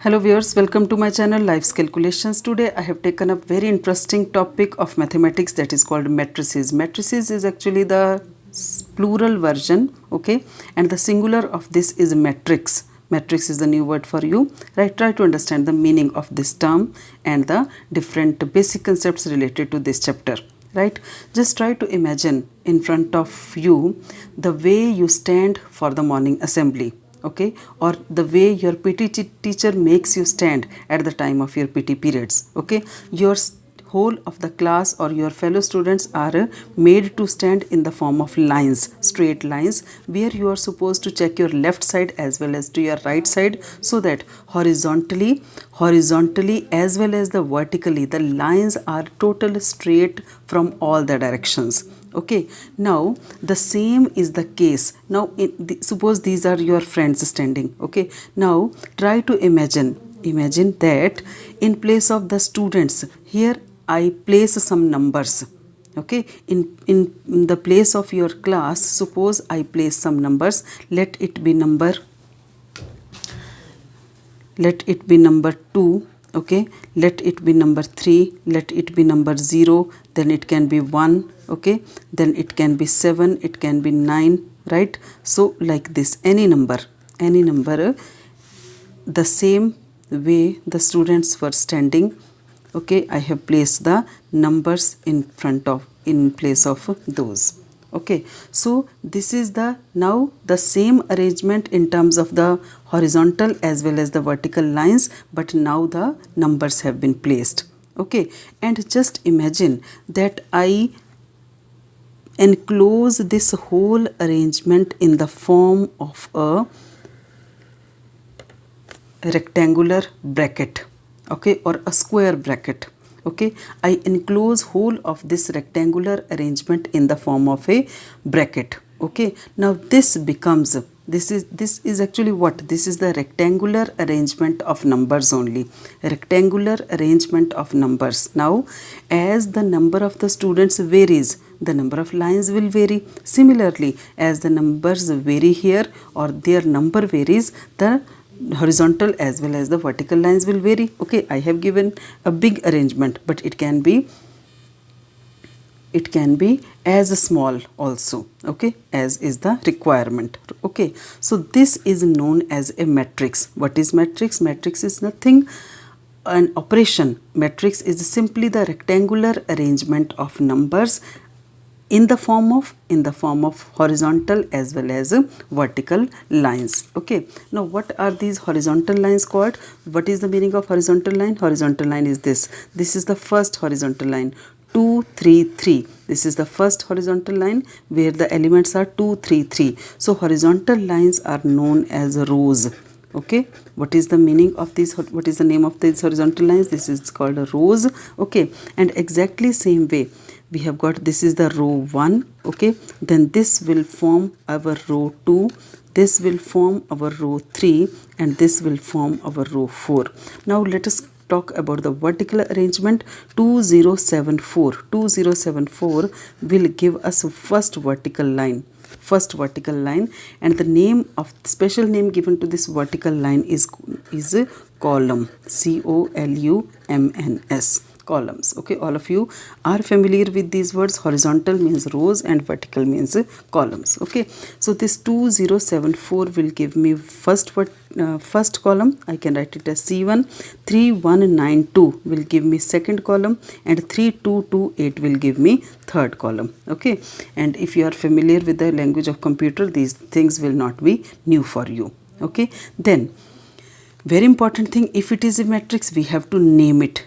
Hello viewers, welcome to my channel Life's Calculations. Today I have taken up very interesting topic of mathematics that is called matrices. Matrices is actually the plural version, okay, and the singular of this is matrix. Matrix is the new word for you, right? Try to understand the meaning of this term and the different basic concepts related to this chapter, right? Just try to imagine in front of you the way you stand for the morning assembly, okay, or the way your PT teacher makes you stand at the time of your PT periods, okay. Your whole of the class or your fellow students are made to stand in the form of lines, straight lines, where you are supposed to check your left side as well as to your right side, so that horizontally as well as the vertically the lines are totally straight from all the directions. Okay, now the same is the case. Now suppose these are your friends standing, okay. Now try to imagine that in place of the students, here I place some numbers, okay. In the place of your class, suppose I place some numbers. Let it be number 2, okay. Let it be number 3, let it be number 0, then it can be 1, okay, then it can be 7, it can be 9, right? So like this, any number, the same way the students were standing, okay, I have placed the numbers in place of those. Okay, so this is the now the same arrangement in terms of the horizontal as well as the vertical lines, but now the numbers have been placed. Okay, and just imagine that I enclose this whole arrangement in the form of a rectangular bracket, okay, or a square bracket. Okay, I enclose whole of this rectangular arrangement in the form of a bracket. Okay, now this becomes, this is actually what? This is the rectangular arrangement of numbers only. Rectangular arrangement of numbers. Now, as the number of the students varies, the number of lines will vary. Similarly, as the numbers vary here or their number varies, the horizontal as well as the vertical lines will vary. Okay, I have given a big arrangement, but it can be as small also, okay, as is the requirement. Okay, so this is known as a matrix. What is matrix? Matrix is nothing an operation. Matrix is simply the rectangular arrangement of numbers in the form of horizontal as well as vertical lines. Okay, now what are these horizontal lines called? What is the meaning of horizontal line? Horizontal line is this is the first horizontal line, 2 3 3. This is the first horizontal line where the elements are 2 3 3. So horizontal lines are known as rows. Okay, what is the meaning of this? What is the name of these horizontal lines? This is called a rows. Okay, and exactly same way we have got, this is the row 1, okay, then this will form our row 2, this will form our row 3, and this will form our row 4. Now let us talk about the vertical arrangement. 2074 will give us first vertical line, and the name of special name given to this vertical line is column, COLUMNS, columns. Okay, all of you are familiar with these words. Horizontal means rows and vertical means columns. Okay, so this 2074 will give me first column. I can write it as C1. 3192 will give me second column, and 3228 will give me third column. Okay, and if you are familiar with the language of computer, these things will not be new for you. Okay, then very important thing, if it is a matrix, we have to name it.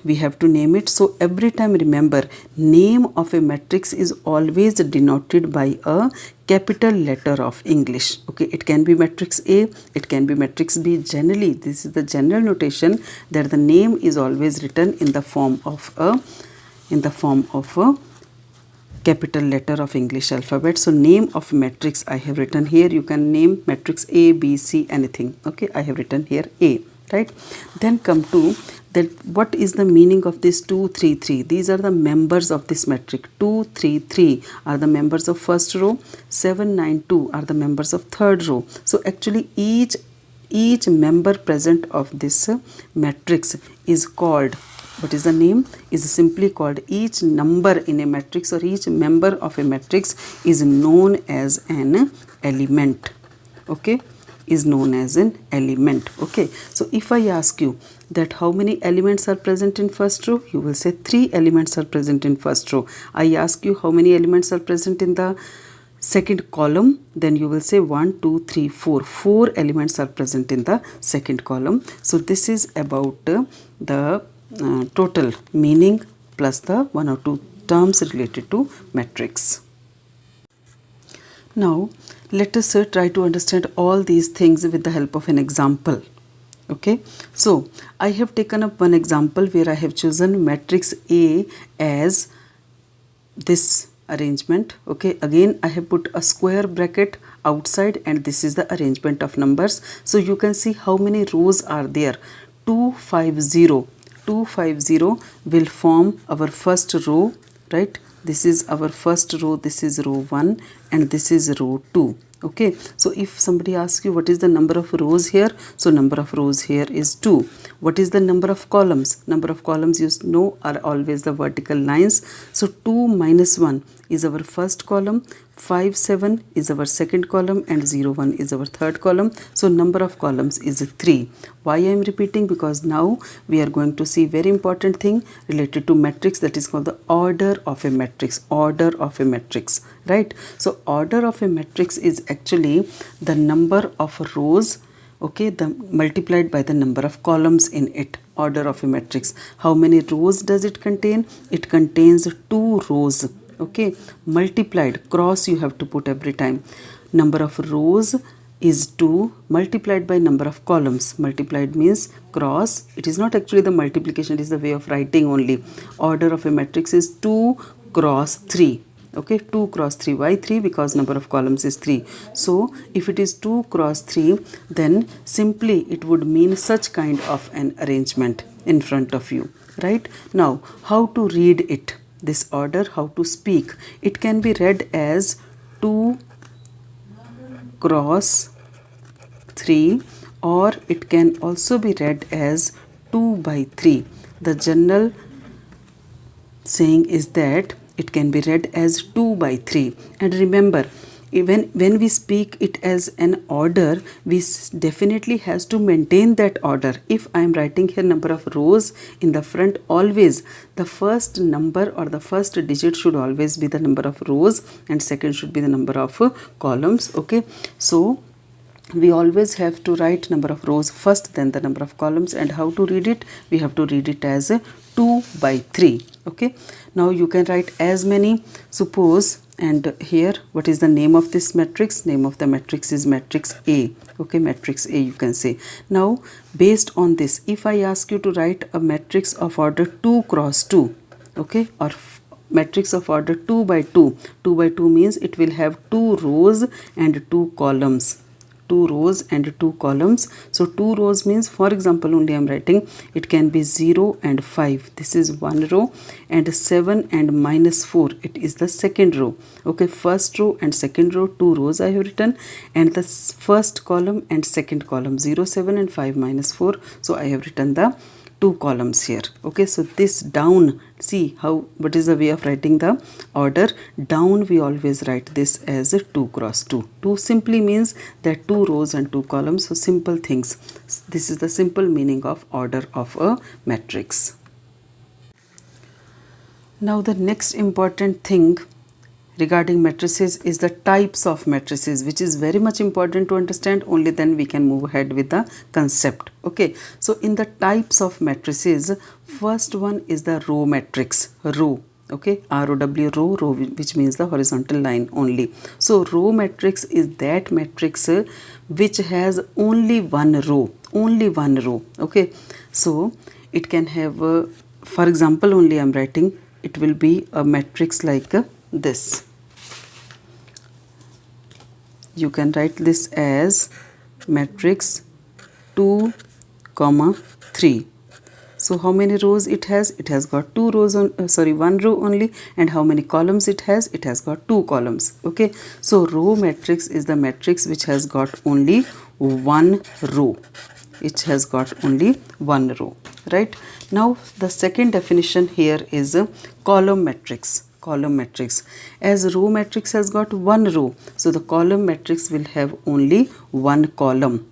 So every time remember, name of a matrix is always denoted by a capital letter of English. Okay, it can be matrix A, it can be matrix B. Generally, this is the general notation that the name is always written in the form of a capital letter of English alphabet. So name of matrix I have written here. You can name matrix A, B, C, anything. Okay, I have written here A, right? Then come to that, what is the meaning of this 2 3 3? These are the members of this matrix. 2 3 3 are the members of first row, 7 9 2 are the members of third row. So actually each each member present of this matrix is called, what is the name, is simply called, each number in a matrix or each member of a matrix is known as an element. Okay, is known as an element. Okay, so if I ask you that how many elements are present in first row, you will say 3 elements are present in first row. I ask you how many elements are present in the second column, then you will say 1 2 3 4. 4 elements are present in the second column. So this is about the total meaning plus the 1 or 2 terms related to matrix. Now let us try to understand all these things with the help of an example. Okay, so I have taken up one example where I have chosen matrix A as this arrangement. Okay, again I have put a square bracket outside and this is the arrangement of numbers. So you can see how many rows are there. 250 will form our first row, right? This is our first row, this is row 1 and this is row 2. Okay, so if somebody asks you what is the number of rows here, so number of rows here is 2. What is the number of columns? Number of columns you know are always the vertical lines. So 2 minus 1 is our first column, 5 7 is our second column and 0 1 is our third column. So number of columns is 3. Why I am repeating? Because now we are going to see very important thing related to matrix, that is called the order of a matrix. Order of a matrix, right? So order of a matrix is actually the number of rows, okay, the multiplied by the number of columns in it. Order of a matrix. How many rows does it contain? It contains 2 rows. Okay, multiplied, cross you have to put every time. Number of rows is 2 multiplied by number of columns. Multiplied means cross. It is not actually the multiplication, it is the way of writing only. Order of a matrix is 2 cross 3. Okay, 2 cross 3. Why 3? Because number of columns is 3. So if it is 2 cross 3, then simply it would mean such kind of an arrangement in front of you, right? Now how to read it, this order, how to speak? It can be read as 2 cross 3 or it can also be read as 2 by 3. The general saying is that it can be read as 2 by 3. And remember, even when we speak it as an order, we definitely has to maintain that order. If I am writing here number of rows in the front, always the first number or the first digit should always be the number of rows and second should be the number of columns. Okay, so we always have to write number of rows first, then the number of columns. And how to read it? We have to read it as 2 by 3. Okay, now you can write as many. Suppose, and here what is the name of this matrix? Name of the matrix is matrix A. Okay, matrix A you can say. Now based on this, if I ask you to write a matrix of order 2 cross 2, okay, or matrix of order 2 by 2. 2 by 2 means it will have 2 rows and 2 columns. 2 rows and 2 columns. So 2 rows means, for example only I am writing, it can be 0 and 5. This is one row, and 7 and minus 4. It is the second row. Okay, first row and second row, 2 rows I have written, and the first column and second column, 0 7 and 5 minus 4. So I have written the 2 columns here. Okay, so this down, see how, what is the way of writing the order? Down we always write this as 2 cross 2. 2 simply means that 2 rows and 2 columns. So simple things. This is the simple meaning of order of a matrix. Now the next important thing regarding matrices is the types of matrices, which is very much important to understand. Only then we can move ahead with the concept. Okay, so in the types of matrices, first one is the row matrix. Row, okay, ROW, row, which means the horizontal line only. So row matrix is that matrix which has only one row. Okay, so it can have for example only I am writing, it will be a matrix like this. You can write this as matrix 2, 3. So how many rows it has? It has got 2 rows on, one row only. And how many columns it has? It has got 2 columns. Okay, so row matrix is the matrix which has got only one row. It has got only one row, right? Now the second definition here is a column matrix. Column matrix. As row matrix has got one row, so the column matrix will have only one column,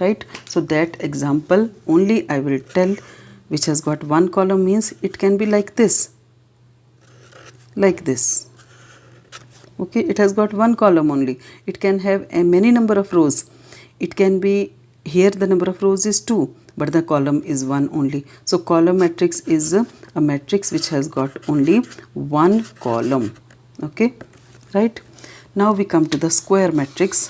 right? So that example only I will tell, which has got one column, means it can be like this, okay. It has got one column only. It can have a many number of rows. It can be, here the number of rows is 2, but the column is 1 only. So column matrix is a matrix which has got only one column, okay, right? Now we come to the square matrix.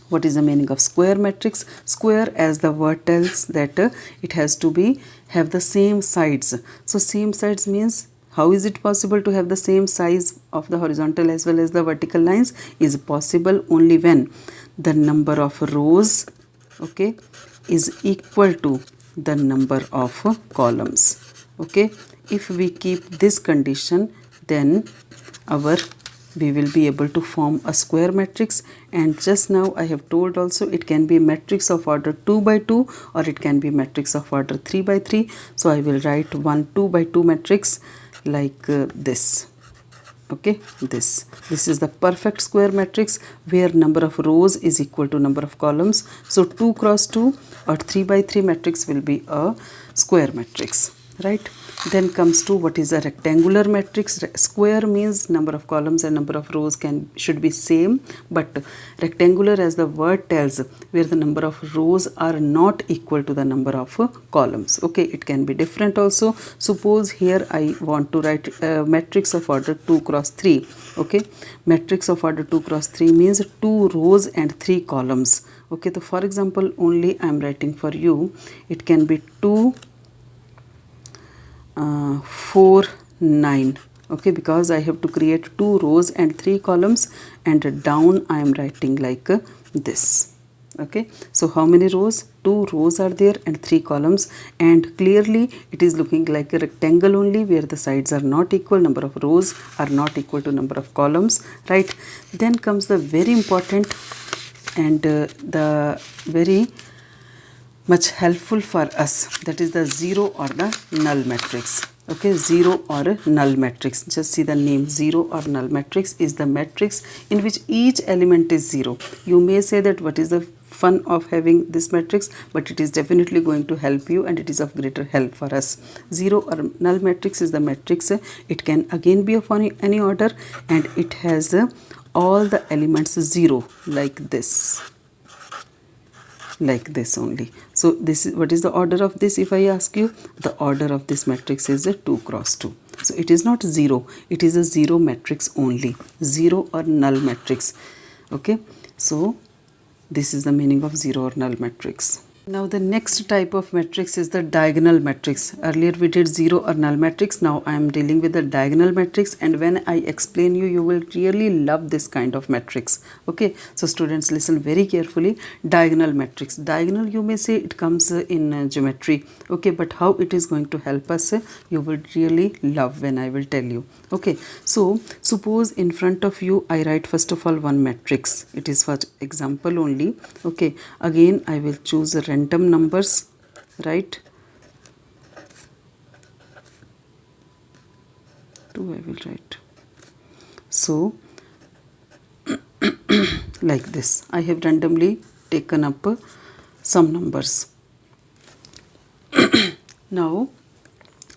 What is the meaning of square matrix? Square, as the word tells, that it has to be have the same sides. So same sides means, how is it possible to have the same size of the horizontal as well as the vertical lines? Is possible only when the number of rows, okay, is equal to the number of columns, okay. If we keep this condition, then we will be able to form a square matrix. And just now I have told also, it can be matrix of order 2 by 2 or it can be matrix of order 3 by 3. So I will write one 2 by 2 matrix like this, okay. This is the perfect square matrix where number of rows is equal to number of columns. So 2 cross 2 or 3 by 3 matrix will be a square matrix, right? Then comes to what is a rectangular matrix. Square means number of columns and number of rows should be same, but rectangular, as the word tells, where the number of rows are not equal to the number of columns, okay. It can be different also. Suppose here I want to write a matrix of order 2 cross 3, okay. Matrix of order 2 cross 3 means 2 rows and 3 columns, okay. So for example only I am writing for you, it can be 2 4 9, okay, because I have to create 2 rows and 3 columns, and down I am writing like this, okay. So how many rows? 2 rows are there and 3 columns, and clearly it is looking like a rectangle only, where the sides are not equal, number of rows are not equal to number of columns, right? Then comes the very important and the very much helpful for us, that is the zero or the null matrix, okay. Zero or null matrix, just see the name. Zero or null matrix is the matrix in which each element is 0. You may say that what is the fun of having this matrix, but it is definitely going to help you and it is of greater help for us. Zero or null matrix is the matrix, it can again be of any order, and it has all the elements 0, like this only. So this is, what is the order of this? If I ask you, the order of this matrix is a 2 cross 2. So it is not 0, it is a 0 matrix only, 0 or null matrix, okay. So this is the meaning of 0 or null matrix. Now the next type of matrix is the diagonal matrix. Earlier we did 0 or null matrix. Now I am dealing with the diagonal matrix, and when I explain you, you will really love this kind of matrix, okay. So students, listen very carefully. Diagonal matrix. Diagonal, you may say it comes in geometry, okay, but how it is going to help us, you will really love when I will tell you, okay. So suppose in front of you I write first of all one matrix. It is for example only, okay. Again I will choose random numbers, right? 2 I will write. So like this, I have randomly taken up some numbers. Now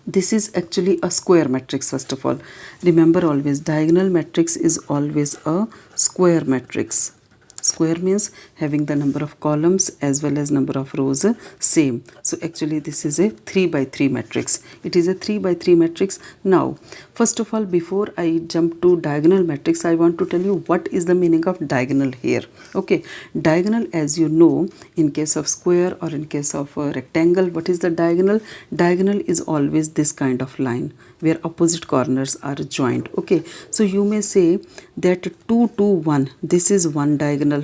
this is actually a square matrix. First of all, remember always, diagonal matrix is always a square matrix. Square means having the number of columns as well as number of rows same. So actually this is a 3 by 3 matrix. It is a 3 by 3 matrix. Now first of all, before I jump to diagonal matrix, I want to tell you what is the meaning of diagonal here, okay. Diagonal, as you know, in case of square or in case of rectangle, what is the diagonal? Diagonal is always this kind of line where opposite corners are joined, okay. So you may say that 2 2 1, this is one diagonal,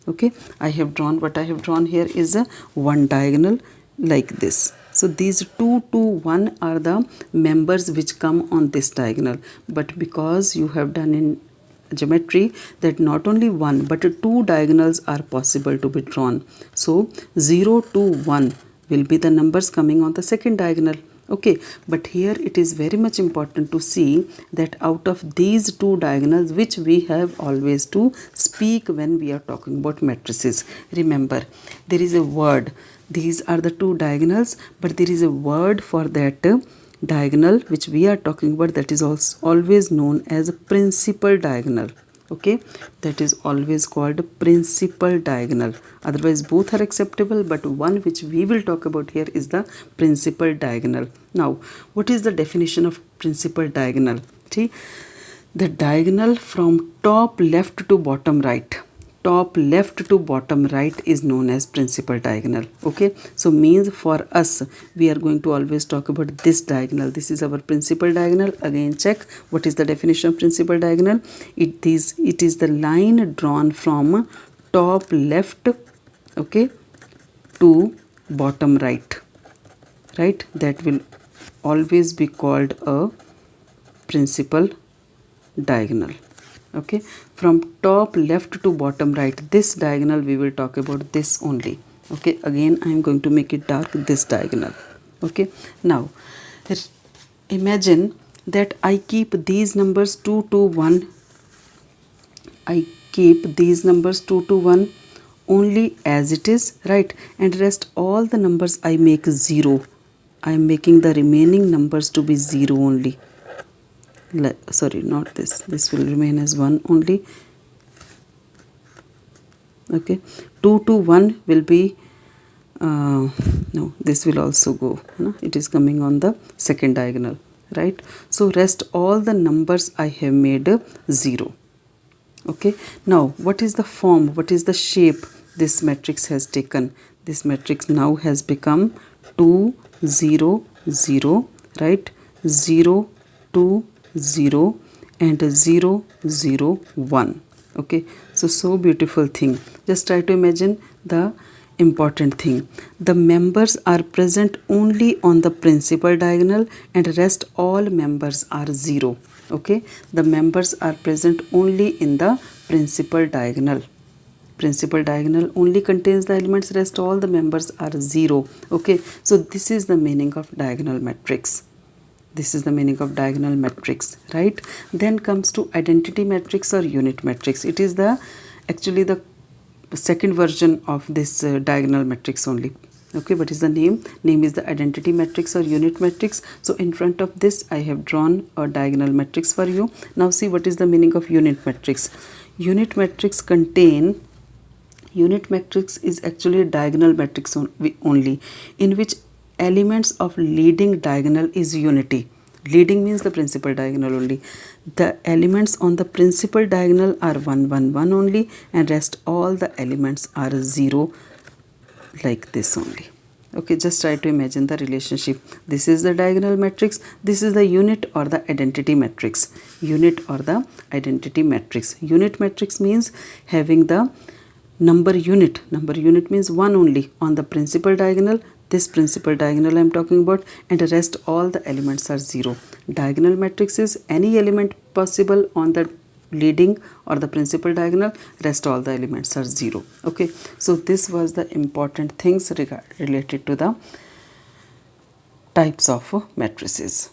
okay. I have drawn, what I have drawn here is a one diagonal like this. So these 2 2 1 are the members which come on this diagonal, but because you have done in geometry that not only one but two diagonals are possible to be drawn. So 0 to 1 will be the numbers coming on the second diagonal. Okay, but here it is very much important to see that out of these two diagonals, which we have always to speak when we are talking about matrices. Remember, there is a word. These are the two diagonals, but there is a word for that diagonal which we are talking about, that is also always known as a principal diagonal. Okay, that is always called principal diagonal. Otherwise both are acceptable, but one which we will talk about here is the principal diagonal. Now, what is the definition of principal diagonal? See, the diagonal from top left to bottom right, top left to bottom right is known as principal diagonal. Okay, so means for us we are going to always talk about this diagonal. This is our principal diagonal. Again, check what is the definition of principal diagonal. It is the line drawn from top left, okay, to bottom right, right? That will always be called a principal diagonal. Okay, from top left to bottom right, this diagonal we will talk about this only. Okay, again I am going to make it dark, this diagonal. Okay, now imagine that I keep these numbers 2 to 1. I keep these numbers 2 to 1 only as it is, right? And rest all the numbers I make 0. I am making the remaining numbers to be 0 only. Sorry, not this will remain as 1 only. Okay, 2 to 1 will be no, this will also go, no? It is coming on the second diagonal, right? So rest all the numbers I have made 0. Okay, now what is the form, what is the shape this matrix has taken? This matrix now has become 2 0 0, right? 0 2 0 and 0 0 1. Okay, so beautiful thing. Just try to imagine the important thing. The members are present only on the principal diagonal and rest all members are 0. Okay, the members are present only in the principal diagonal. Principal diagonal only contains the elements, rest all the members are 0. Okay, so this is the meaning of diagonal matrix. This is the meaning of diagonal matrix, right? Then comes to identity matrix or unit matrix. It is the actually the second version of this diagonal matrix only. Okay, what is the name? Name is the identity matrix or unit matrix. So in front of this I have drawn a diagonal matrix for you. Now see what is the meaning of unit matrix. Unit matrix is actually a diagonal matrix only, in which elements of leading diagonal is unity. Leading means the principal diagonal only. The elements on the principal diagonal are 1 1 1 only, and rest all the elements are 0, like this only. Okay, just try to imagine the relationship. This is the diagonal matrix, this is the unit or the identity matrix. Unit or the identity matrix. Unit matrix means having the number unit. Number unit means 1 only on the principal diagonal. This principal diagonal I am talking about, and the rest all the elements are 0. Diagonal matrix is any element possible on the leading or the principal diagonal, rest all the elements are 0. Okay, so this was the important things related to the types of matrices.